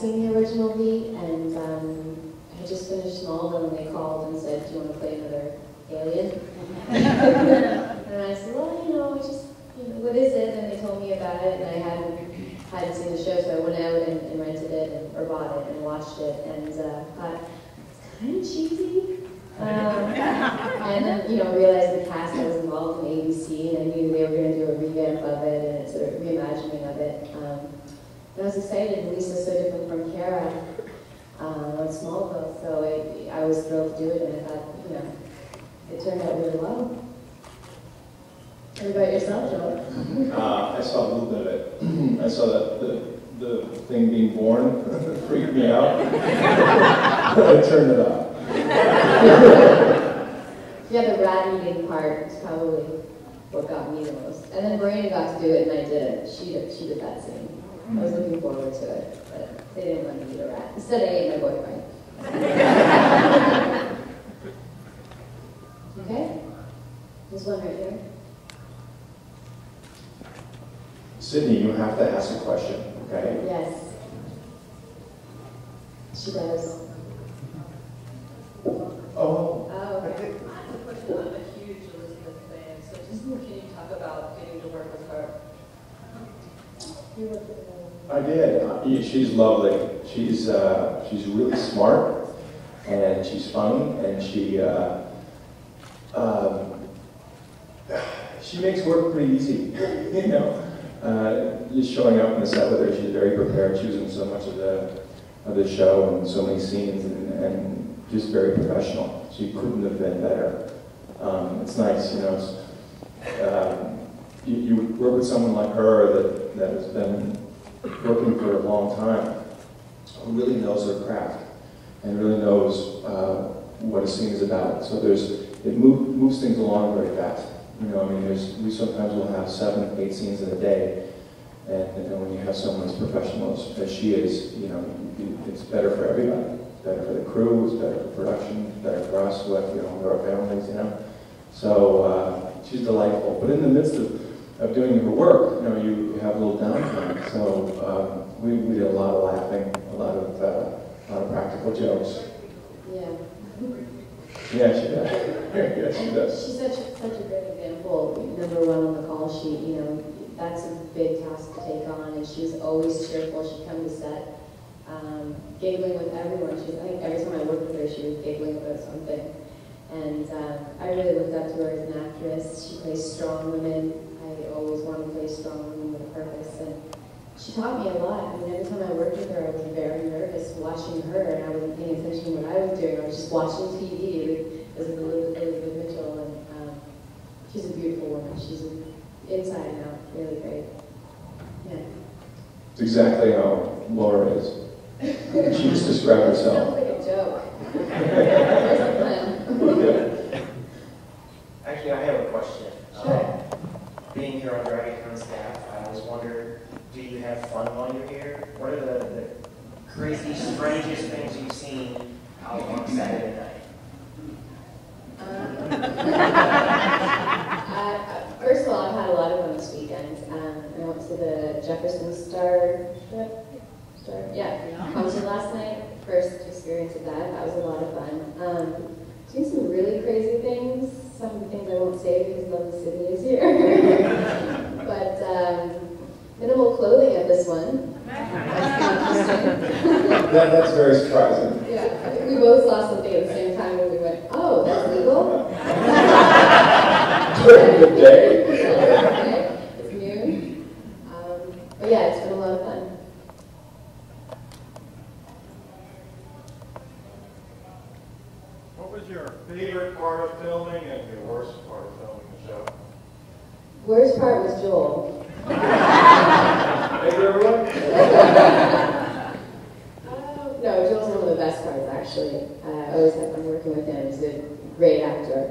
seen the original beat, and I had just finished Smallville, and they called and said, "Do you want to play another alien?" And I said, "Well, what is it?" And they told me about it, and I hadn't seen the show, so I went out and rented it, or bought it, and watched it, and thought, it's kind of cheesy. And then, realized the cast that was involved in ABC, and I knew they were going to do a revamp of it, and sort of reimagining of it. And I was excited. Lisa's so different from Kara on Smallville, so I was thrilled to do it, and I thought, it turned out really well. What about yourself, Joel? I saw a little bit of it. I saw that the thing being born freaked me out. I turned it off. Yeah, the rat eating part is probably what got me the most. And then Brandon got to do it, and I didn't. She did that scene. I was looking forward to it, but they didn't let me eat a rat. Instead, I ate my boyfriend. Okay? There's one right here. Sydney, you have to ask a question, okay? Yes. She does. Oh. Okay. I have a question. I'm a huge Elizabeth fan, so just can you talk about getting to work with her? I did. She's lovely. She's really smart, and she's funny, and she makes work pretty easy. Just showing up on the set with her, she's very prepared. She was in so much of the show and so many scenes, and just very professional. She couldn't have been better. It's nice, you work with someone like her that has been working for a long time, who really knows her craft and really knows what a scene is about. So it moves things along very fast. We sometimes will have 7, 8 scenes in a day, and when you have someone as professional as she is, it's better for everybody. It's better for the crew, it's better for production, it's better for us, who have to get home to our families, So she's delightful. But in the midst of doing her work, you have a little downtime. So we did a lot of laughing, a lot of practical jokes. Yeah. Yeah, she does. Yeah, she does. She's such a great example. Number one on the call sheet, that's a big task to take on, and she was always cheerful. She'd come to set, giggling with everyone. I think every time I worked with her, she was giggling about something. And I really looked up to her as an actress. She plays strong women. I always wanted to play strong women with a purpose. And she taught me a lot. Every time I worked with her, I was very nervous watching her, and I wasn't paying attention to what I was doing. I was just watching TV. It was Elizabeth Mitchell, and she's a beautiful woman. She's inside and out, really great. Yeah. It's exactly how Laura is. She just described herself. Sounds like a joke. Where's the plan? Actually, I have a question. Sure. Being here on DragonCon staff, I always wonder, do you have fun while you're here? What are the crazy, strangest things you've seen out on Saturday night? First of all, I've had a lot of fun this weekend. I went to the Jefferson Star concert last night. First experience of that. That was a lot of fun. Seen some really crazy things. Some of the things I won't say because Love the City is here. But minimal clothing at this one. That's very surprising. Yeah, we both saw something at the same time and we went, oh, that's legal? During the day. Okay, it's noon. But yeah, it's been a lot of fun. What was your favorite part of filming and your worst part of filming the show? Worst part was Joel. Thank you, everyone. No, Joel's one of the best parts, actually. I always have fun working with him. He's a great actor.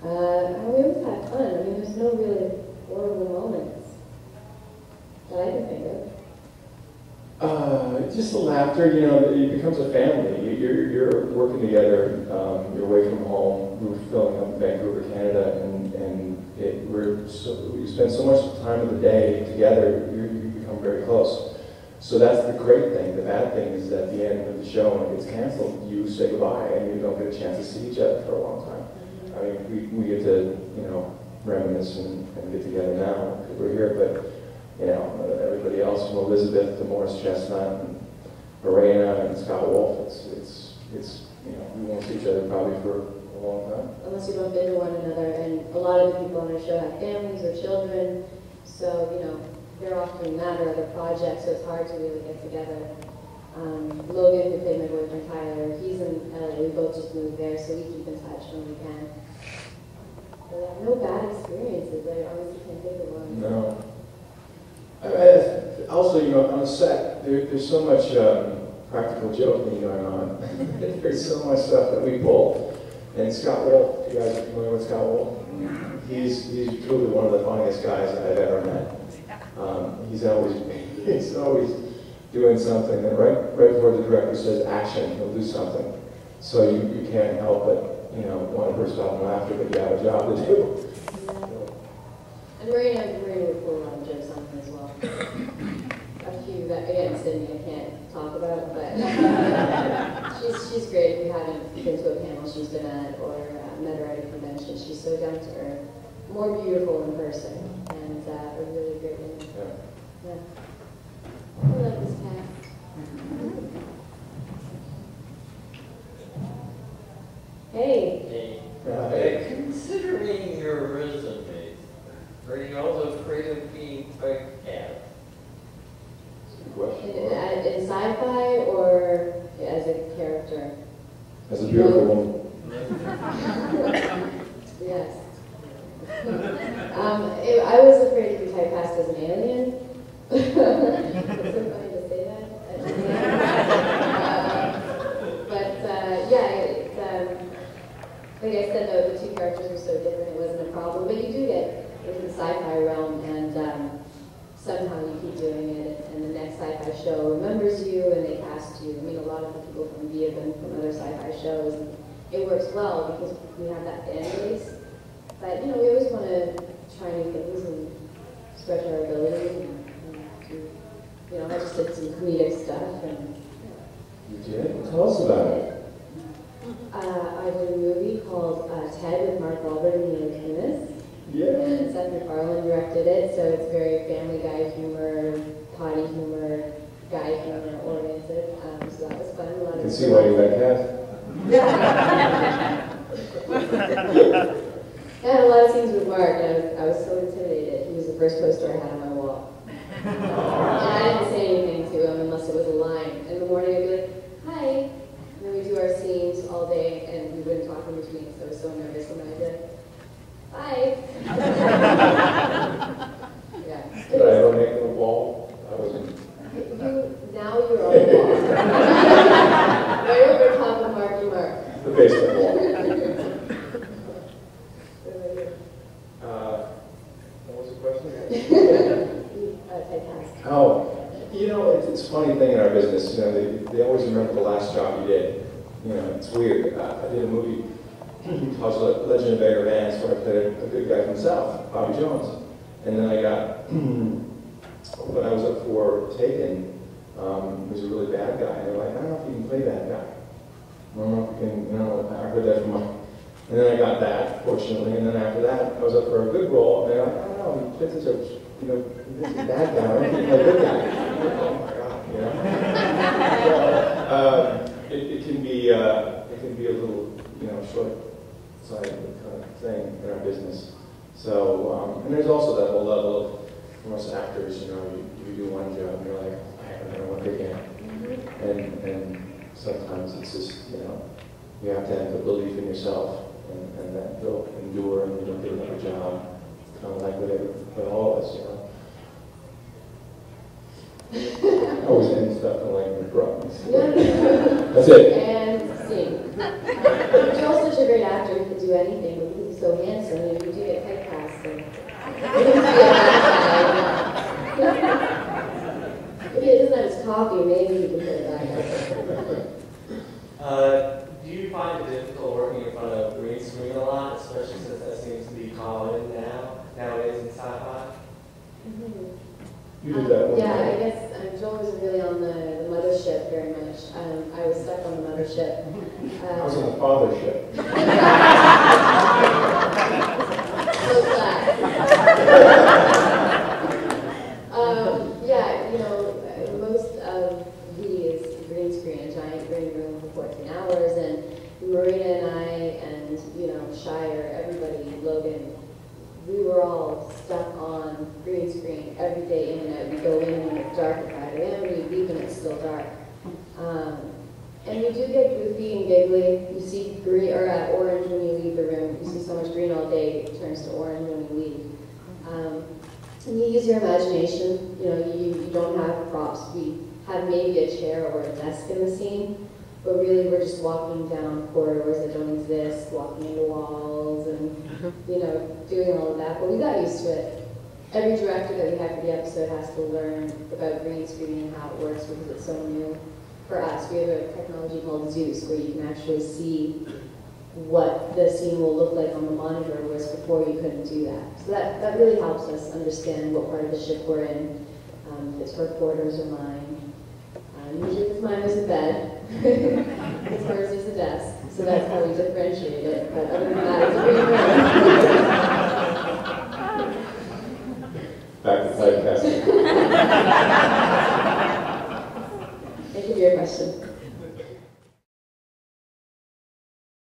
We always had fun. There's no really horrible moments that I can think of. Just the laughter, it becomes a family. You're working together. You're away from home. We were filming up in Vancouver, Canada, and we spend so much time of the day together. You become very close. So that's the great thing. The bad thing is at the end of the show, when it gets canceled, you say goodbye and you don't get a chance to see each other for a long time. I mean, we get to, reminisce and get together now because we're here, but, everybody else from Elizabeth to Morris Chestnut and Morena and Scott Wolf, it's we won't see each other probably for a long time. Unless you bump into one another, and a lot of the people on our show have families or children, so, they're off doing that or other projects, so it's hard to really get together. Logan, who played my boyfriend Tyler, he's in LA, we both just moved there, so we keep in touch when we can. But yeah, no bad experiences, I honestly can't think of one. No. Also, on the set, there's so much practical joking going on. There's so much stuff that we pull. And Scott Wolf, you guys are familiar with Scott Wolf? He's truly one of the funniest guys I've ever met. He's always doing something, and right before the director says action, he'll do something. So you can't help but, want to burst out in laughter, but you have a job to do. Yeah. And Marina would pull a lot of jokes on him as well. A few that, again, Sydney I can't talk about, but she's great. We haven't been to a panel she's been at or met her at a convention. She's so down to earth, more beautiful in person, and a really great woman. Yeah. I like this cast. Hey. Hey. Considering your resume, are you also afraid of being typecast? In sci-fi or as a character? As a beautiful woman. Yes. I was afraid to be typecast as an alien. It's so funny to say that. Like I said, the two characters were so different, it wasn't a problem. But you do get into the sci-fi realm, and somehow you keep doing it, and the next sci-fi show remembers you, and they cast you. I mean, a lot of the people from V have been from other sci-fi shows, and it works well because we have that fan base. But, we always want to try new things and stretch our abilities, and I just did some comedic stuff, and You did? Tell us about it. I did a movie called Ted with Mark Wahlberg and Mila Kunis. Yeah. And Seth MacFarlane directed it, so it's very Family Guy humor, potty humor, guy humor oriented. So that was fun. A lot I of can see why you got cast. I had a lot of scenes with Mark, and I was so intimidated. He was the first poster I had on my wall. And I didn't say anything to him unless it was a line. In the morning I'd be like, hi. And then we'd do our scenes all day, and we wouldn't talk in between, so I was so nervous when I did. Bye. Yeah. Did I ever make the wall? I wasn't. Now you're on the wall. Right over top of Marky Mark. The basement wall. What was the question? Typecast. Oh, it's a funny thing in our business. They always remember the last job you did. It's weird. I did a movie called Legend of Bagger Vance where I played a good guy from the South, Bobby Jones. And then I got, when I was up for Taken, he was a really bad guy. And they're like, I don't know if you can play that guy. I don't know if you can, I heard that from my... And then I got that, fortunately, and then after that, I was up for a good role, and they're like, I don't know, he plays such a, this is a bad guy, I don't think he's a good guy. Oh my God, So, it can be a little, short-sighted kind of thing in our business. So, and there's also that whole level of, for most actors, you do one job, and you're like, I don't know what they get. And sometimes it's just, you have to have the belief in yourself, and that you'll endure and you'll get another job. It's kind of like with all of us, I always end stuff in like McBrothers. That's it. And sing. But you're also such a great actor, you can do anything, but because you're so handsome, and you do get typecast, and if he doesn't have his coffee, maybe he can play that guy. Do you find it difficult working in front of green screen a lot, especially since that seems to be common nowadays in sci-fi? Mm-hmm. You did that one. Yeah, I guess Joel was a really ship. I was on the father ship. So glad. Yeah, you know, most of VD is green screen, a giant green room for 14 hours, and Marina and I and, you know, Shire, everybody, Logan, we were all stuck on green screen every day in and out. We go in when it's dark at 5 a.m., we leave when it's still dark. And you do get goofy and giggly. You see green or orange when you leave the room. You see so much green all day, it turns to orange when you leave. And you use your imagination. You know, you don't have props. We have maybe a chair or a desk in the scene, but really we're just walking down corridors that don't exist, walking into walls, and you know, doing all of that. But we got used to it. Every director that we have for the episode has to learn about green screening and how it works because it's so new. For us, we have a technology called Zeus, where you can actually see what the scene will look like on the monitor, whereas before you couldn't do that. So that really helps us understand what part of the ship we're in, if it's her quarters or mine. Usually if mine was a bed, if hers is a desk, so that's how we differentiate it. But other than that, it's a green room.